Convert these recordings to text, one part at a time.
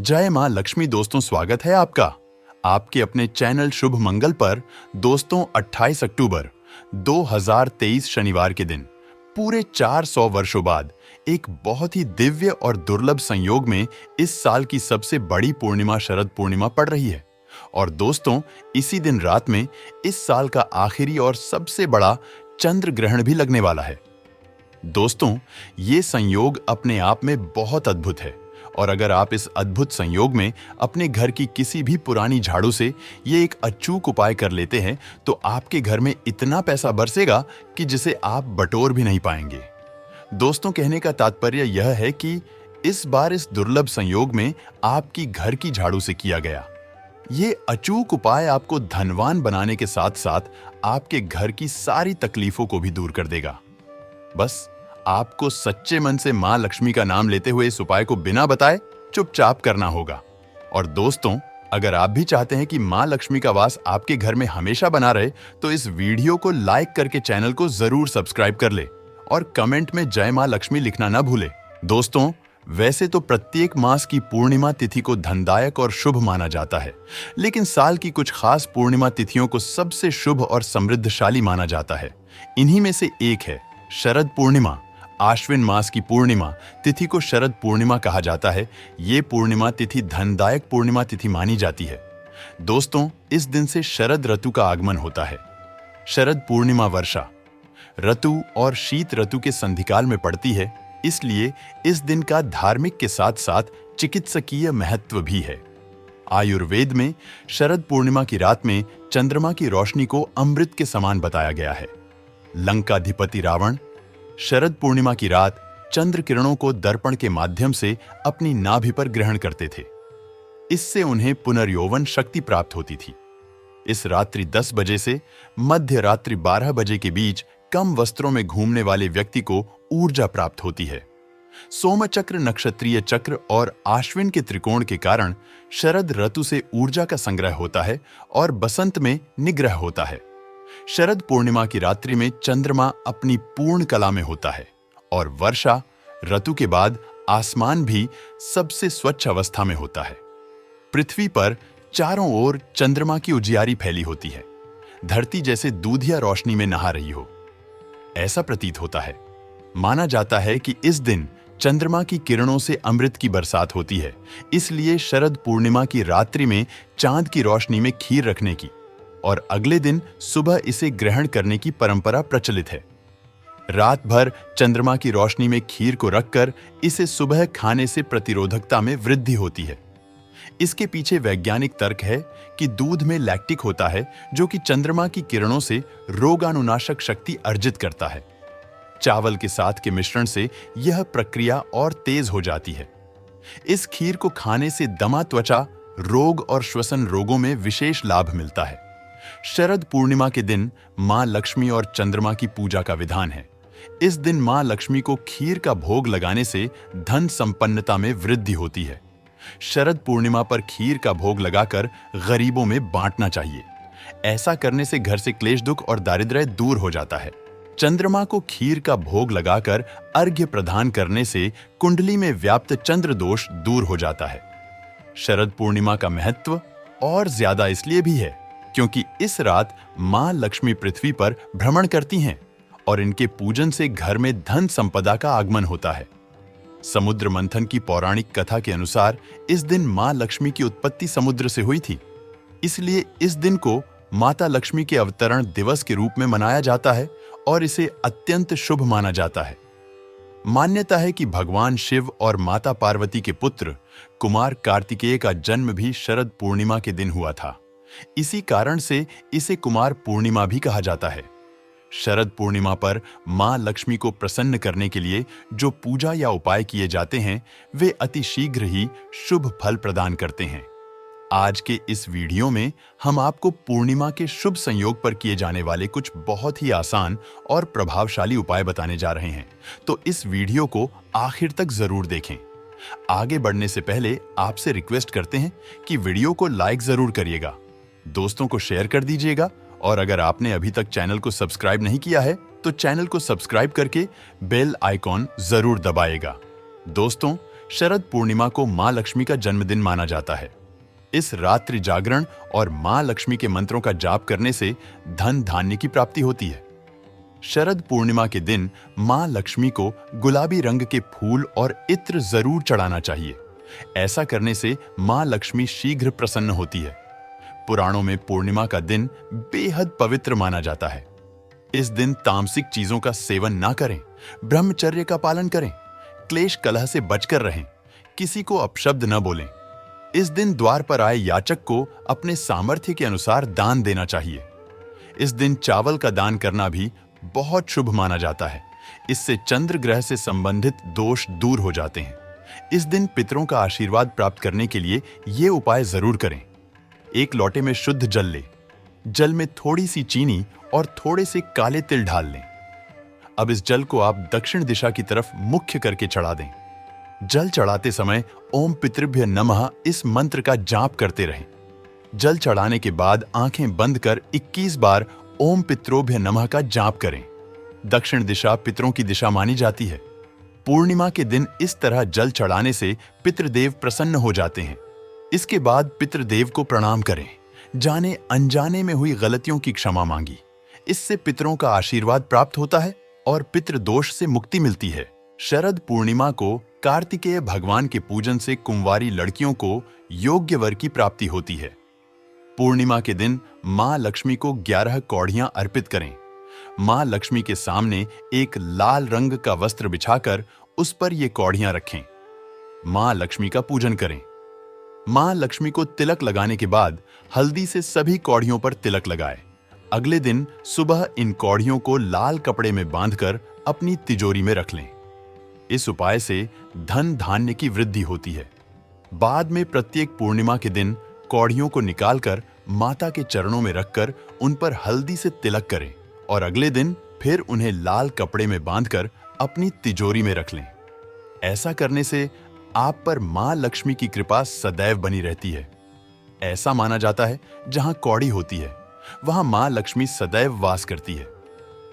जय मां लक्ष्मी। दोस्तों, स्वागत है आपका आपके अपने चैनल शुभ मंगल पर। दोस्तों, 28 अक्टूबर 2023 शनिवार के दिन पूरे 400 वर्षों बाद एक बहुत ही दिव्य और दुर्लभ संयोग में इस साल की सबसे बड़ी पूर्णिमा शरद पूर्णिमा पड़ रही है। और दोस्तों, इसी दिन रात में इस साल का आखिरी और सबसे बड़ा चंद्र ग्रहण भी लगने वाला है। दोस्तों, ये संयोग अपने आप में बहुत अद्भुत है और अगर आप इस अद्भुत संयोग में अपने घर की किसी भी पुरानी झाड़ू से ये एक अचूक उपाय कर लेते हैं तो आपके घर में इतना पैसा बरसेगा कि जिसे आप बटोर भी नहीं पाएंगे। दोस्तों, कहने का तात्पर्य यह है कि इस बार इस दुर्लभ संयोग में आपकी घर की झाड़ू से किया गया ये अचूक उपाय आपको धनवान बनाने के साथ साथ आपके घर की सारी तकलीफों को भी दूर कर देगा। बस आपको सच्चे मन से मां लक्ष्मी का नाम लेते हुए इस उपाय को बिना बताए चुपचाप करना होगा। और दोस्तों, अगर आप भी चाहते हैं कि मां लक्ष्मी का वास आपके घर में हमेशा बना रहे तो इस वीडियो को लाइक करके चैनल को जरूर सब्सक्राइब कर ले और कमेंट में जय मां लक्ष्मी लिखना ना भूले। दोस्तों, वैसे तो प्रत्येक मास की पूर्णिमा तिथि को धनदायक और शुभ माना जाता है, लेकिन साल की कुछ खास पूर्णिमा तिथियों को सबसे शुभ और समृद्धशाली माना जाता है। इन्हीं में से एक है शरद पूर्णिमा। आश्विन मास की पूर्णिमा तिथि को शरद पूर्णिमा कहा जाता है। ये पूर्णिमा तिथि धनदायक पूर्णिमा तिथि मानी जाती है। दोस्तों, इस दिन से शरद ऋतु का आगमन होता है। शरद पूर्णिमा वर्षा ऋतु और शीत ऋतु के संधिकाल में पड़ती है, इसलिए इस दिन का धार्मिक के साथ साथ चिकित्सकीय महत्व भी है। आयुर्वेद में शरद पूर्णिमा की रात में चंद्रमा की रोशनी को अमृत के समान बताया गया है। लंकाधिपति रावण शरद पूर्णिमा की रात चंद्र किरणों को दर्पण के माध्यम से अपनी नाभि पर ग्रहण करते थे। इससे उन्हें पुनर्यौवन शक्ति प्राप्त होती थी। इस रात्रि 10 बजे से मध्य रात्रि 12 बजे के बीच कम वस्त्रों में घूमने वाले व्यक्ति को ऊर्जा प्राप्त होती है। सोमचक्र, नक्षत्रीय चक्र और आश्विन के त्रिकोण के कारण शरद ऋतु से ऊर्जा का संग्रह होता है और बसंत में निग्रह होता है। शरद पूर्णिमा की रात्रि में चंद्रमा अपनी पूर्ण कला में होता है और वर्षा ऋतु के बाद आसमान भी सबसे स्वच्छ अवस्था में होता है। पृथ्वी पर चारों ओर चंद्रमा की उजियारी फैली होती है। धरती जैसे दूधिया रोशनी में नहा रही हो ऐसा प्रतीत होता है। माना जाता है कि इस दिन चंद्रमा की किरणों से अमृत की बरसात होती है, इसलिए शरद पूर्णिमा की रात्रि में चांद की रोशनी में खीर रखने की और अगले दिन सुबह इसे ग्रहण करने की परंपरा प्रचलित है। रात भर चंद्रमा की रोशनी में खीर को रखकर इसे सुबह खाने से प्रतिरोधकता में वृद्धि होती है। इसके पीछे वैज्ञानिक तर्क है कि दूध में लैक्टिक होता है जो कि चंद्रमा की किरणों से रोगाणुनाशक शक्ति अर्जित करता है। चावल के साथ के मिश्रण से यह प्रक्रिया और तेज हो जाती है। इस खीर को खाने से दमा, त्वचा रोग और श्वसन रोगों में विशेष लाभ मिलता है। शरद पूर्णिमा के दिन मां लक्ष्मी और चंद्रमा की पूजा का विधान है। इस दिन मां लक्ष्मी को खीर का भोग लगाने से धन संपन्नता में वृद्धि होती है। शरद पूर्णिमा पर खीर का भोग लगाकर गरीबों में बांटना चाहिए। ऐसा करने से घर से क्लेश, दुख और दारिद्र्य दूर हो जाता है। चंद्रमा को खीर का भोग लगाकर अर्घ्य प्रदान करने से कुंडली में व्याप्त चंद्र दोष दूर हो जाता है। शरद पूर्णिमा का महत्व और ज्यादा इसलिए भी है क्योंकि इस रात मां लक्ष्मी पृथ्वी पर भ्रमण करती हैं और इनके पूजन से घर में धन संपदा का आगमन होता है। समुद्र मंथन की पौराणिक कथा के अनुसार इस दिन मां लक्ष्मी की उत्पत्ति समुद्र से हुई थी, इसलिए इस दिन को माता लक्ष्मी के अवतरण दिवस के रूप में मनाया जाता है और इसे अत्यंत शुभ माना जाता है। मान्यता है कि भगवान शिव और माता पार्वती के पुत्र कुमार कार्तिकेय का जन्म भी शरद पूर्णिमा के दिन हुआ था। इसी कारण से इसे कुमार पूर्णिमा भी कहा जाता है। शरद पूर्णिमा पर मां लक्ष्मी को प्रसन्न करने के लिए जो पूजा या उपाय किए जाते हैं वे अति शीघ्र ही शुभ फल प्रदान करते हैं। आज के इस वीडियो में हम आपको पूर्णिमा के शुभ संयोग पर किए जाने वाले कुछ बहुत ही आसान और प्रभावशाली उपाय बताने जा रहे हैं, तो इस वीडियो को आखिर तक जरूर देखें। आगे बढ़ने से पहले आपसे रिक्वेस्ट करते हैं कि वीडियो को लाइक जरूर करिएगा, दोस्तों को शेयर कर दीजिएगा और अगर आपने अभी तक चैनल को सब्सक्राइब नहीं किया है तो चैनल को सब्सक्राइब करके बेल आइकॉन जरूर दबाएगा। दोस्तों, शरद पूर्णिमा को मां लक्ष्मी का जन्मदिन माना जाता है। इस रात्रि जागरण और मां लक्ष्मी के मंत्रों का जाप करने से धन धान्य की प्राप्ति होती है। शरद पूर्णिमा के दिन मां लक्ष्मी को गुलाबी रंग के फूल और इत्र जरूर चढ़ाना चाहिए। ऐसा करने से मां लक्ष्मी शीघ्र प्रसन्न होती है। पुराणों में पूर्णिमा का दिन बेहद पवित्र माना जाता है। इस दिन तामसिक चीजों का सेवन ना करें, ब्रह्मचर्य का पालन करें, क्लेश कलह से बचकर रहें, किसी को अपशब्द न बोलें। इस दिन द्वार पर आए याचक को अपने सामर्थ्य के अनुसार दान देना चाहिए। इस दिन चावल का दान करना भी बहुत शुभ माना जाता है। इससे चंद्र ग्रह से संबंधित दोष दूर हो जाते हैं। इस दिन पितरों का आशीर्वाद प्राप्त करने के लिए ये उपाय जरूर करें। एक लोटे में शुद्ध जल लें। जल में थोड़ी सी चीनी और थोड़े से काले तिल डाल लें। अब इस जल को आप दक्षिण दिशा की तरफ मुख्य करके चढ़ा दें। जल चढ़ाते समय ओम पितृभ्य नमः इस मंत्र का जाप करते रहें। जल चढ़ाने के बाद आंखें बंद कर 21 बार ओम पित्रोभ्य नमः का जाप करें। दक्षिण दिशा पितरों की दिशा मानी जाती है। पूर्णिमा के दिन इस तरह जल चढ़ाने से पितृदेव प्रसन्न हो जाते हैं। इसके बाद पितृदेव को प्रणाम करें। जाने अनजाने में हुई गलतियों की क्षमा मांगी। इससे पितरों का आशीर्वाद प्राप्त होता है और पितृदोष से मुक्ति मिलती है। शरद पूर्णिमा को कार्तिकेय भगवान के पूजन से कुंवारी लड़कियों को योग्य वर की प्राप्ति होती है। पूर्णिमा के दिन मां लक्ष्मी को 11 कौड़ियां अर्पित करें। मां लक्ष्मी के सामने एक लाल रंग का वस्त्र बिछाकर उस पर ये कौड़ियां रखें। मां लक्ष्मी का पूजन करें। मां लक्ष्मी को तिलक लगाने के बाद हल्दी से सभी कौड़ियों पर तिलक लगाएं। अगले दिन सुबह इन कौड़ियों को लाल कपड़े में बांधकर अपनी तिजोरी में रख लें। इस उपाय से धन धान्य की वृद्धि होती है। बाद में प्रत्येक पूर्णिमा के दिन कौड़ियों को निकालकर माता के चरणों में रखकर उन पर हल्दी से तिलक करें और अगले दिन फिर उन्हें लाल कपड़े में बांधकर अपनी तिजोरी में रख लें। ऐसा करने से आप पर मां लक्ष्मी की कृपा सदैव बनी रहती है। ऐसा माना जाता है जहां कौड़ी होती है वहां मां लक्ष्मी सदैव वास करती है।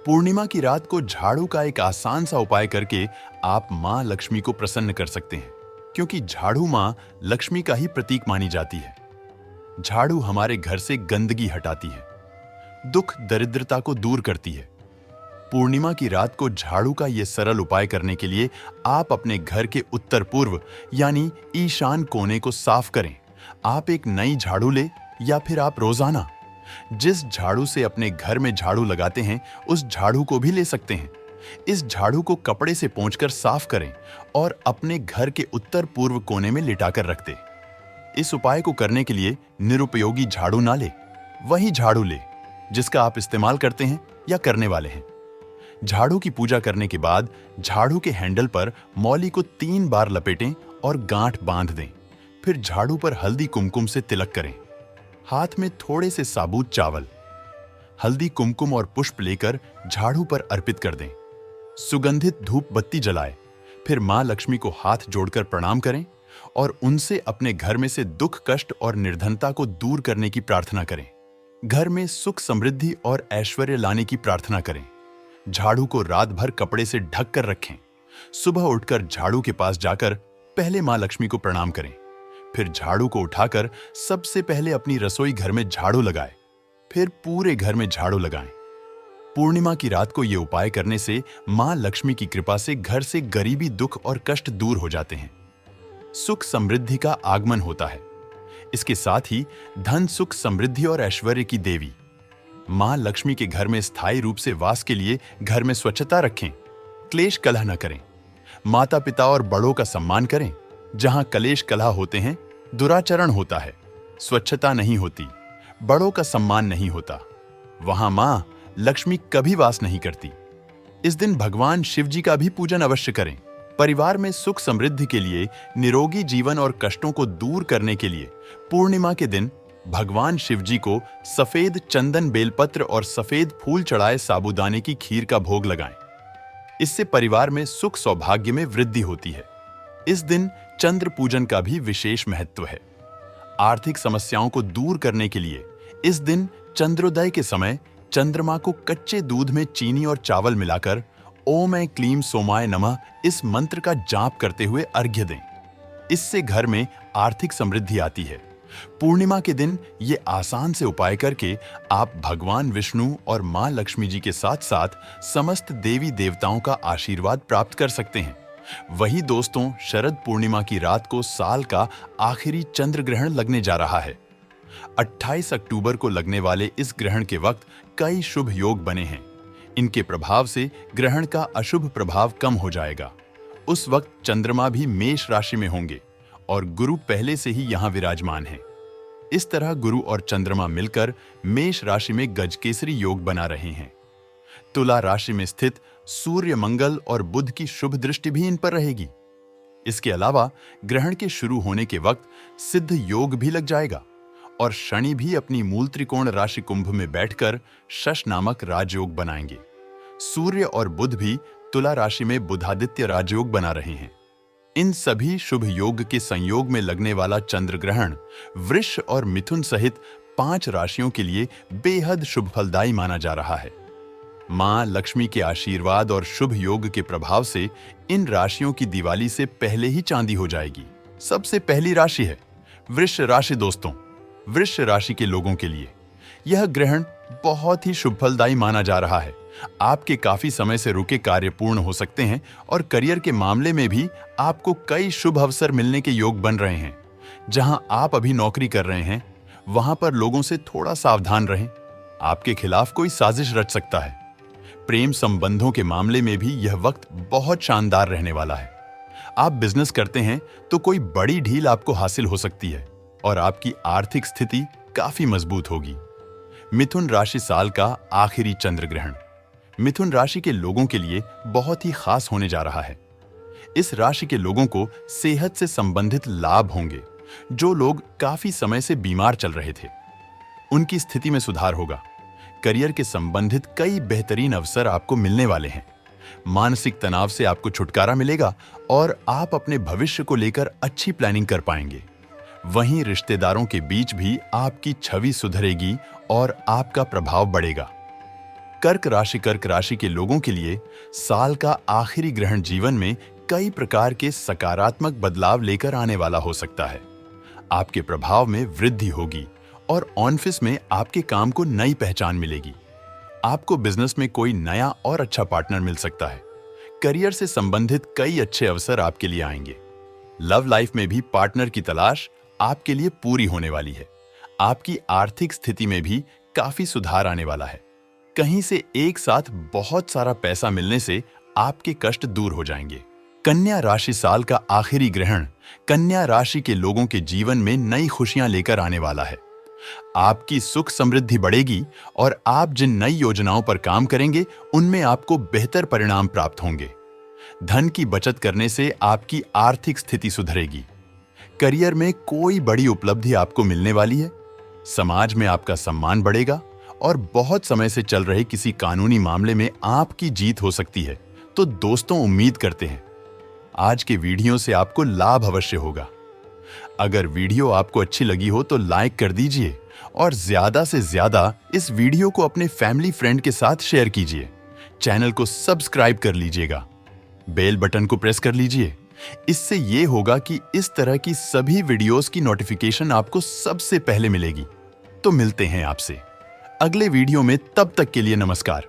पूर्णिमा की रात को झाड़ू का एक आसान सा उपाय करके आप मां लक्ष्मी को प्रसन्न कर सकते हैं, क्योंकि झाड़ू मां लक्ष्मी का ही प्रतीक मानी जाती है। झाड़ू हमारे घर से गंदगी हटाती है, दुख दरिद्रता को दूर करती है। पूर्णिमा की रात को झाड़ू का यह सरल उपाय करने के लिए आप अपने घर के उत्तर पूर्व यानी ईशान कोने को साफ करें। आप एक नई झाड़ू ले या फिर आप रोजाना जिस झाड़ू से अपने घर में झाड़ू लगाते हैं उस झाड़ू को भी ले सकते हैं। इस झाड़ू को कपड़े से पोंछकर साफ करें और अपने घर के उत्तर पूर्व कोने में लिटाकर रख दें। इस उपाय को करने के लिए निरुपयोगी झाड़ू ना ले, वही झाड़ू ले जिसका आप इस्तेमाल करते हैं या करने वाले हैं। झाड़ू की पूजा करने के बाद झाड़ू के हैंडल पर मौली को 3 बार लपेटें और गांठ बांध दें। फिर झाड़ू पर हल्दी कुमकुम से तिलक करें। हाथ में थोड़े से साबुत चावल, हल्दी कुमकुम और पुष्प लेकर झाड़ू पर अर्पित कर दें। सुगंधित धूप बत्ती जलाएं। फिर मां लक्ष्मी को हाथ जोड़कर प्रणाम करें और उनसे अपने घर में से दुख कष्ट और निर्धनता को दूर करने की प्रार्थना करें। घर में सुख समृद्धि और ऐश्वर्य लाने की प्रार्थना करें। झाड़ू को रात भर कपड़े से ढक कर रखें। सुबह उठकर झाड़ू के पास जाकर पहले मां लक्ष्मी को प्रणाम करें। फिर झाड़ू को उठाकर सबसे पहले अपनी रसोई घर में झाड़ू लगाएं। फिर पूरे घर में झाड़ू लगाएं। पूर्णिमा की रात को यह उपाय करने से मां लक्ष्मी की कृपा से घर से गरीबी, दुख और कष्ट दूर हो जाते हैं। सुख समृद्धि का आगमन होता है। इसके साथ ही धन, सुख, समृद्धि और ऐश्वर्य की देवी मां लक्ष्मी के घर में स्थायी रूप से वास के लिए घर में स्वच्छता रखें। क्लेश कलह न करें। माता पिता और बड़ों का सम्मान करें। जहां कलेश कलह होते हैं दुराचरण होता है, स्वच्छता नहीं होती, बड़ों का सम्मान नहीं होता, वहां मां लक्ष्मी कभी वास नहीं करती। इस दिन भगवान शिव जी का भी पूजन अवश्य करें। परिवार में सुख समृद्धि के लिए, निरोगी जीवन और कष्टों को दूर करने के लिए पूर्णिमा के दिन भगवान शिव जी को सफेद चंदन, बेलपत्र और सफेद फूल चढ़ाए साबूदाने की खीर का भोग लगाएं। इससे परिवार में सुख सौभाग्य में वृद्धि होती है। इस दिन चंद्र पूजन का भी विशेष महत्व है। आर्थिक समस्याओं को दूर करने के लिए इस दिन चंद्रोदय के समय चंद्रमा को कच्चे दूध में चीनी और चावल मिलाकर ओम ऐं क्लीम सोमाय नमः इस मंत्र का जाप करते हुए अर्घ्य दें। इससे घर में आर्थिक समृद्धि आती है। पूर्णिमा के दिन ये आसान से उपाय करके आप भगवान विष्णु और मां लक्ष्मी जी के साथ साथ समस्त देवी देवताओं का आशीर्वाद प्राप्त कर सकते हैं। वही दोस्तों, शरद पूर्णिमा की रात को साल का आखिरी चंद्र ग्रहण लगने जा रहा है। 28 अक्टूबर को लगने वाले इस ग्रहण के वक्त कई शुभ योग बने हैं। इनके प्रभाव से ग्रहण का अशुभ प्रभाव कम हो जाएगा। उस वक्त चंद्रमा भी मेष राशि में होंगे और गुरु पहले से ही यहां विराजमान है। इस तरह गुरु और चंद्रमा मिलकर मेष राशि में गजकेसरी योग बना रहे हैं। तुला राशि में स्थित सूर्य, मंगल और बुध की शुभ दृष्टि भी इन पर रहेगी। इसके अलावा ग्रहण के शुरू होने के वक्त सिद्ध योग भी लग जाएगा और शनि भी अपनी मूल त्रिकोण राशि कुंभ में बैठकर शश नामक राजयोग बनाएंगे। सूर्य और बुध भी तुला राशि में बुधादित्य राजयोग बना रहे हैं। इन सभी शुभ योग के संयोग में लगने वाला चंद्र ग्रहण वृष और मिथुन सहित 5 राशियों के लिए बेहद शुभ फलदायी माना जा रहा है। मां लक्ष्मी के आशीर्वाद और शुभ योग के प्रभाव से इन राशियों की दिवाली से पहले ही चांदी हो जाएगी। सबसे पहली राशि है वृष राशि। दोस्तों, वृष राशि के लोगों के लिए यह ग्रहण बहुत ही शुभ फलदायी माना जा रहा है। आपके काफी समय से रुके कार्य पूर्ण हो सकते हैं और करियर के मामले में भी आपको कई शुभ अवसर मिलने के योग बन रहे हैं। जहां आप अभी नौकरी कर रहे हैं, वहां पर लोगों से थोड़ा सावधान रहें। आपके खिलाफ कोई साजिश रच सकता है। प्रेम संबंधों के मामले में भी यह वक्त बहुत शानदार रहने वाला है। आप बिजनेस करते हैं तो कोई बड़ी डील आपको हासिल हो सकती है और आपकी आर्थिक स्थिति काफी मजबूत होगी। मिथुन राशि साल का आखिरी चंद्र ग्रहण मिथुन राशि के लोगों के लिए बहुत ही खास होने जा रहा है। इस राशि के लोगों को सेहत से संबंधित लाभ होंगे। जो लोग काफी समय से बीमार चल रहे थे, उनकी स्थिति में सुधार होगा। करियर के संबंधित कई बेहतरीन अवसर आपको मिलने वाले हैं। मानसिक तनाव से आपको छुटकारा मिलेगा और आप अपने भविष्य को लेकर अच्छी प्लानिंग कर पाएंगे। वहीं रिश्तेदारों के बीच भी आपकी छवि सुधरेगी और आपका प्रभाव बढ़ेगा। कर्क राशि के लोगों के लिए साल का आखिरी ग्रहण जीवन में कई प्रकार के सकारात्मक बदलाव लेकर आने वाला हो सकता है। आपके प्रभाव में वृद्धि होगी और ऑफिस में आपके काम को नई पहचान मिलेगी। आपको बिजनेस में कोई नया और अच्छा पार्टनर मिल सकता है। करियर से संबंधित कई अच्छे अवसर आपके लिए आएंगे। लव लाइफ में भी पार्टनर की तलाश आपके लिए पूरी होने वाली है। आपकी आर्थिक स्थिति में भी काफी सुधार आने वाला है। कहीं से एक साथ बहुत सारा पैसा मिलने से आपके कष्ट दूर हो जाएंगे। कन्या राशि साल का आखिरी ग्रहण कन्या राशि के लोगों के जीवन में नई खुशियां लेकर आने वाला है। आपकी सुख समृद्धि बढ़ेगी और आप जिन नई योजनाओं पर काम करेंगे, उनमें आपको बेहतर परिणाम प्राप्त होंगे। धन की बचत करने से आपकी आर्थिक स्थिति सुधरेगी। करियर में कोई बड़ी उपलब्धि आपको मिलने वाली है। समाज में आपका सम्मान बढ़ेगा और बहुत समय से चल रहे किसी कानूनी मामले में आपकी जीत हो सकती है। तो दोस्तों, उम्मीद करते हैं आज के वीडियो से आपको लाभ अवश्य होगा। अगर वीडियो आपको अच्छी लगी हो तो लाइक कर दीजिए और ज्यादा से ज्यादा इस वीडियो को अपने फैमिली फ्रेंड के साथ शेयर कीजिए। चैनल को सब्सक्राइब कर लीजिएगा, बेल बटन को प्रेस कर लीजिए। इससे ये होगा कि इस तरह की सभी वीडियोस की नोटिफिकेशन आपको सबसे पहले मिलेगी। तो मिलते हैं आपसे अगले वीडियो में। तब तक के लिए नमस्कार।